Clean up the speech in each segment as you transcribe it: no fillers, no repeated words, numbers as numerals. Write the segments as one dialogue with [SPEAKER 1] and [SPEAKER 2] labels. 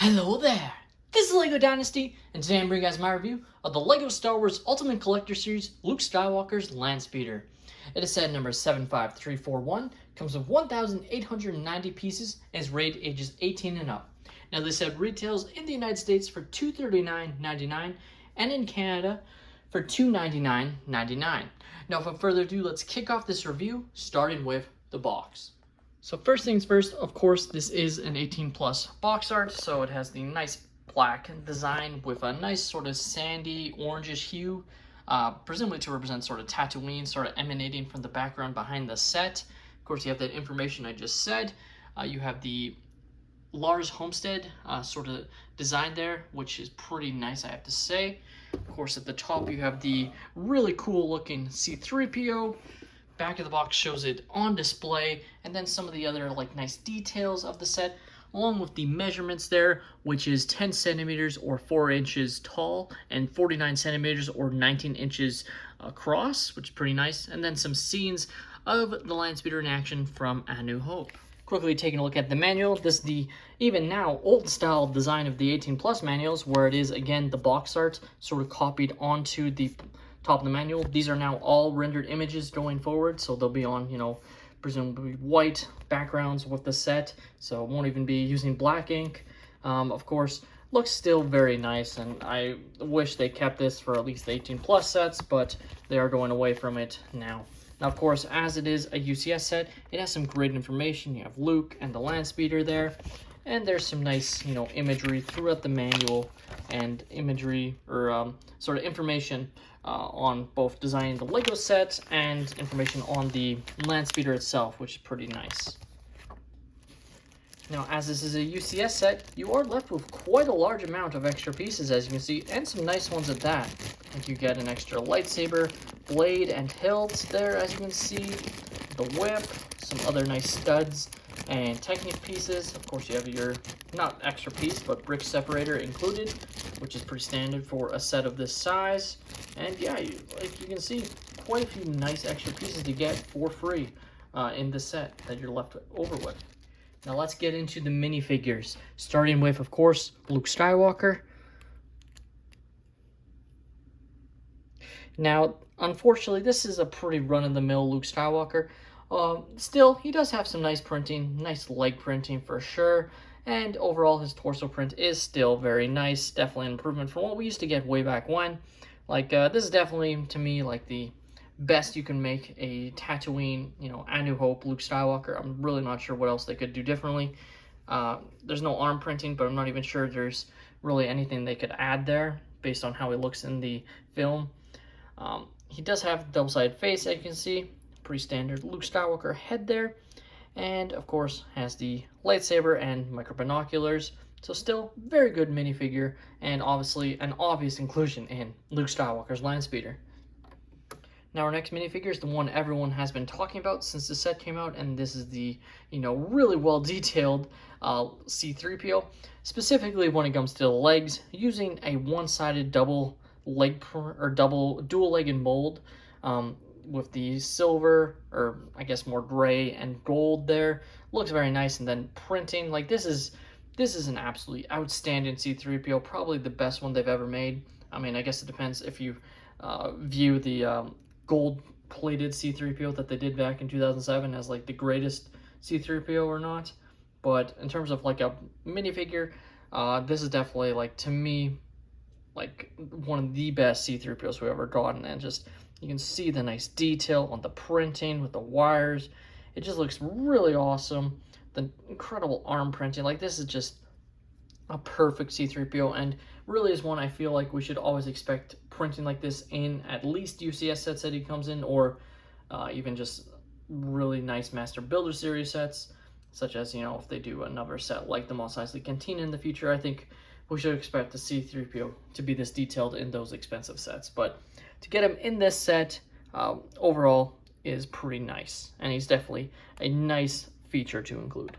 [SPEAKER 1] Hello there! This is LEGO Dynasty, and today I'm bringing you guys my review of the LEGO Star Wars Ultimate Collector Series Luke Skywalker's Landspeeder. It is set number 75341, comes with 1,890 pieces, and is rated ages 18 and up. Now this set retails in the United States for $239.99 and in Canada for $299.99. Now without further ado, let's kick off this review, starting with the box. So first things first, of course, this is an 18 plus box art, so it has the nice black design with a nice sort of sandy orangish hue, presumably to represent sort of Tatooine, sort of emanating from the background behind the set. Of course, you have that information I just said. You have the Lars Homestead sort of design there, which is pretty nice, I have to say. Of course, at the top you have the really cool looking C-3PO. Back of the box shows it on display, and then some of the other like nice details of the set, along with the measurements there, which is 10 centimeters or 4 inches tall and 49 centimeters or 19 inches across, which is pretty nice. And then some scenes of the Landspeeder in action from A New Hope. Quickly taking a look at the manual, this is the even now old style design of the 18 plus manuals, where it is again the box art sort of copied onto the top of the manual. These are now all rendered images going forward, so they'll be on, you know, presumably white backgrounds with the set, so it won't even be using black ink. Of course, looks still very nice, and I wish they kept this for at least the 18 plus sets, but they are going away from it now. Now, of course, as it is a UCS set, it has some great information. You have Luke and the Landspeeder there, and there's some nice, you know, imagery throughout the manual, and imagery or sort of information on both designing the LEGO set and information on the Landspeeder itself, which is pretty nice. Now, as this is a UCS set, you are left with quite a large amount of extra pieces, as you can see, and some nice ones at that. Like you get an extra lightsaber, blade, and hilts there, as you can see, the whip, some other nice studs and Technic pieces. Of course, you have your, not extra piece, but brick separator included, which is pretty standard for a set of this size. And yeah, like you can see, quite a few nice extra pieces to get for free in the set that you're left over with. Now let's get into the minifigures, starting with, of course, Luke Skywalker. Now, unfortunately, this is a pretty run-of-the-mill Luke Skywalker. Still, he does have some nice printing, nice leg printing for sure, and overall his torso print is still very nice. Definitely an improvement from what we used to get way back when. Like, this is definitely, to me, like the best you can make a Tatooine, you know, A New Hope Luke Skywalker. I'm really not sure what else they could do differently. There's no arm printing, but I'm not even sure there's really anything they could add there based on how he looks in the film. He does have double-sided face, as you can see. Pretty standard Luke Skywalker head there. And, of course, has the lightsaber and micro binoculars. So still, very good minifigure, and obviously an obvious inclusion in Luke Skywalker's Landspeeder. Now our next minifigure is the one everyone has been talking about since the set came out, and this is the, you know, really well detailed C-3PO, specifically when it comes to the legs, using a one-sided double leg or dual-legged mold with the silver, or I guess more gray and gold there. Looks very nice, and then printing, like this is an absolutely outstanding C-3PO, probably the best one they've ever made. I mean, I guess it depends if you view the gold-plated C-3PO that they did back in 2007 as like the greatest C-3PO or not. But in terms of like a minifigure, this is definitely, like, to me, like one of the best C-3POs we've ever gotten. And just, you can see the nice detail on the printing with the wires. It just looks really awesome. The incredible arm printing, like this is just a perfect C-3PO, and really is one I feel like we should always expect printing like this in at least UCS sets that he comes in, or even just really nice Master Builder Series sets, such as, you know, if they do another set like the Mos Eisley Cantina in the future, I think we should expect the C-3PO to be this detailed in those expensive sets. But to get him in this set, overall is pretty nice, and he's definitely a nice feature to include.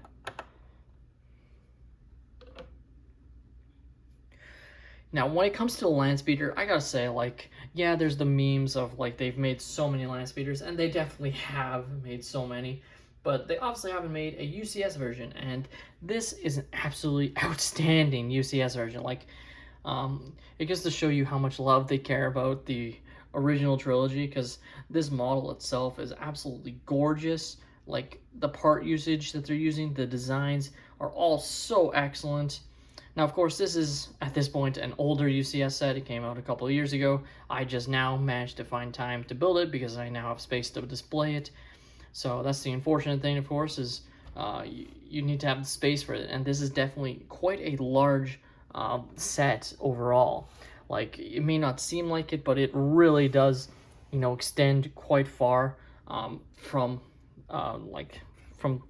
[SPEAKER 1] Now, when it comes to the Landspeeder, I gotta say, like, yeah, there's the memes of, like, they've made so many Landspeeders, and they definitely have made so many, but they obviously haven't made a UCS version, and this is an absolutely outstanding UCS version. Like, it gets to show you how much love they care about the original trilogy, because this model itself is absolutely gorgeous. Like, the part usage that they're using, the designs are all so excellent. Now, of course, this is, at this point, an older UCS set. It came out a couple of years ago. I just now managed to find time to build it because I now have space to display it. So that's the unfortunate thing, of course, is you need to have the space for it. And this is definitely quite a large set overall. Like, it may not seem like it, but it really does, you know, extend quite far from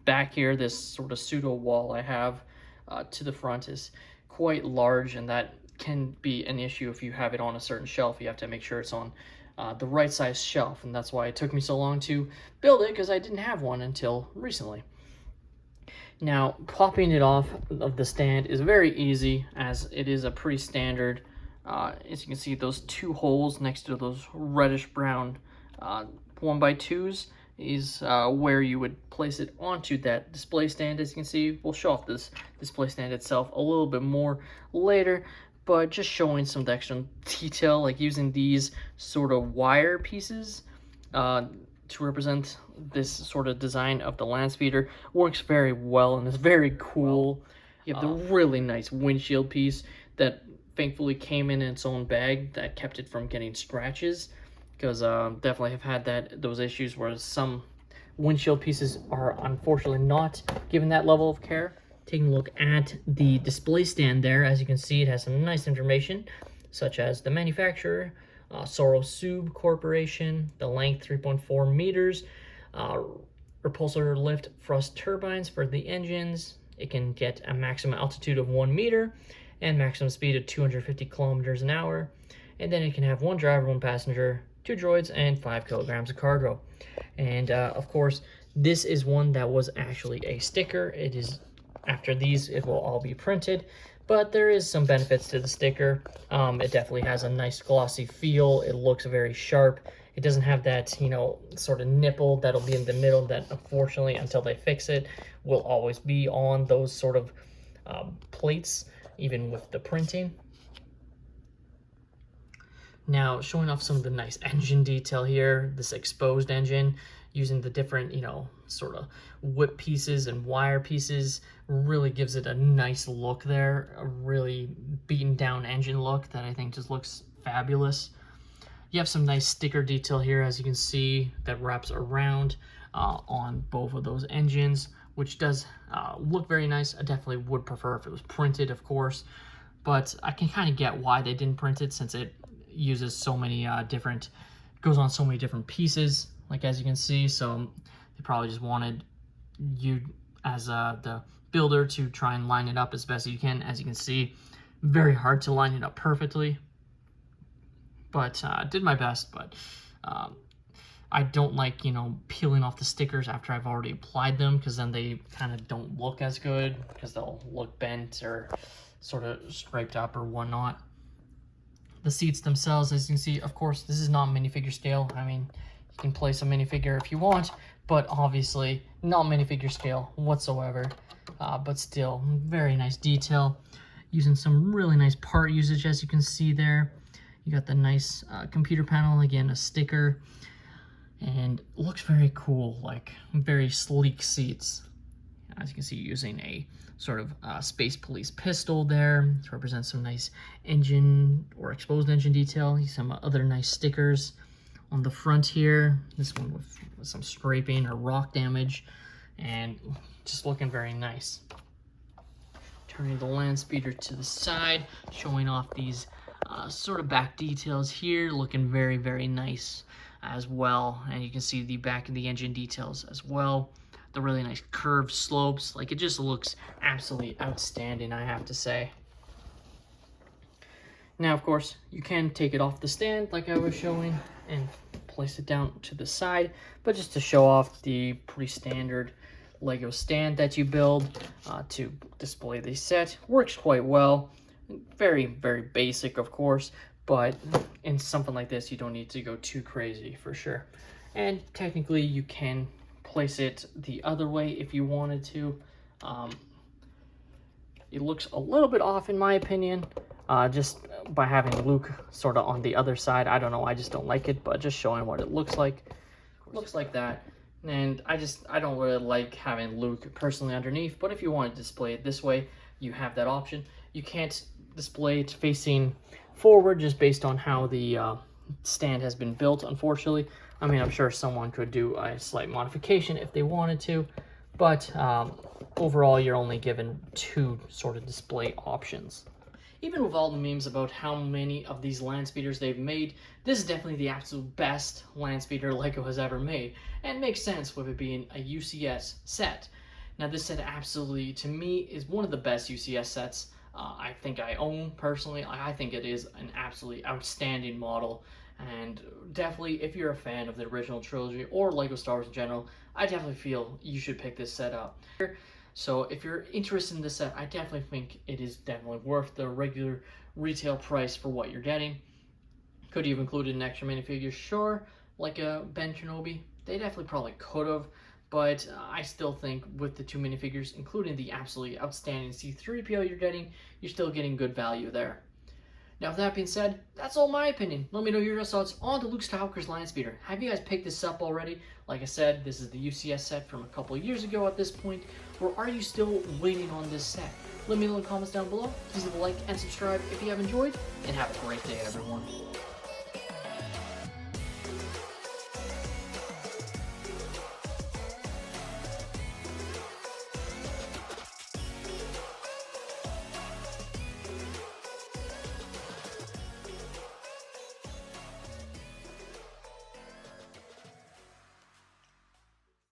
[SPEAKER 1] back here. This sort of pseudo wall I have to the front is quite large, and that can be an issue if you have it on a certain shelf. You have to make sure it's on the right size shelf, and that's why it took me so long to build it, because I didn't have one until recently. Now, popping it off of the stand is very easy, as it is a pretty standard, as you can see, those two holes next to those reddish brown 1x2s is where you would place it onto that display stand. As you can see, we'll show off this display stand itself a little bit more later, but just showing some extra detail, like using these sort of wire pieces to represent this sort of design of the Landspeeder, works very well and is very cool. You have the really nice windshield piece that thankfully came in its own bag that kept it from getting scratches, because definitely have had those issues where some windshield pieces are unfortunately not given that level of care. Taking a look at the display stand there, as you can see, it has some nice information, such as the manufacturer, Sub Corporation, the length 3.4 meters, repulsor lift thrust turbines for the engines. It can get a maximum altitude of 1 meter and maximum speed of 250 kilometers an hour. And then it can have 1 driver, 1 passenger, 2 droids, and 5 kilograms of cargo. And of course, this is one that was actually a sticker. It is, after these, it will all be printed, but there is some benefits to the sticker. It definitely has a nice glossy feel. It looks very sharp. It doesn't have that, you know, sort of nipple that'll be in the middle that, unfortunately, until they fix it, will always be on those sort of plates, even with the printing. Now, showing off some of the nice engine detail here, this exposed engine, using the different, you know, sort of whip pieces and wire pieces, really gives it a nice look there, a really beaten down engine look that I think just looks fabulous. You have some nice sticker detail here, as you can see, that wraps around on both of those engines, which does look very nice. I definitely would prefer if it was printed, of course, but I can kind of get why they didn't print it, since it uses so many goes on so many different pieces, like as you can see. So they probably just wanted you as the builder to try and line it up as best as you can. As you can see, very hard to line it up perfectly, but did my best. But I don't like, you know, peeling off the stickers after I've already applied them, because then they kind of don't look as good, because they'll look bent or sort of striped up or whatnot. The seats themselves, as you can see, of course, this is not minifigure scale. I mean, you can place a minifigure if you want, but obviously not minifigure scale whatsoever. But still, very nice detail. Using some really nice part usage, as you can see there. You got the nice computer panel, again, a sticker, and looks very cool, like very sleek seats. As you can see, using a sort of Space Police pistol there to represent some nice engine or exposed engine detail. Some other nice stickers on the front here. This one with some scraping or rock damage, and just looking very nice. Turning the Landspeeder to the side, showing off these sort of back details here, looking very, very nice as well. And you can see the back of the engine details as well. The really nice curved slopes, like it just looks absolutely outstanding, I have to say. Now, of course, you can take it off the stand like I was showing and place it down to the side, but just to show off the pretty standard Lego stand that you build to display the set, works quite well. Very, very basic, of course, but in something like this, you don't need to go too crazy for sure. And technically, you can place it the other way if you wanted to. It looks a little bit off in my opinion, just by having Luke sort of on the other side. I don't know, I just don't like it, but just showing what it looks like. Looks like that. And I don't really like having Luke personally underneath, but if you want to display it this way, you have that option. You can't display it facing forward just based on how the stand has been built, unfortunately. I mean, I'm sure someone could do a slight modification if they wanted to, but overall, you're only given 2 sort of display options. Even with all the memes about how many of these Landspeeders they've made, this is definitely the absolute best Landspeeder LEGO has ever made, and makes sense with it being a UCS set. Now this set absolutely, to me, is one of the best UCS sets I think I own personally. I think it is an absolutely outstanding model, and definitely if you're a fan of the original trilogy or LEGO Star Wars in general, I definitely feel you should pick this set up. So if you're interested in this set, I definitely think it is definitely worth the regular retail price for what you're getting. Could you have included an extra minifigure? Sure, like a Ben Kenobi. They definitely probably could have, but I still think with the 2 minifigures, including the absolutely outstanding C-3PO you're still getting good value there. Now, with that being said, that's all my opinion. Let me know your thoughts on the Luke Skywalker's Landspeeder. Have you guys picked this up already? Like I said, this is the UCS set from a couple of years ago at this point, or are you still waiting on this set? Let me know in the comments down below. Please leave a like and subscribe if you have enjoyed, and have a great day, everyone.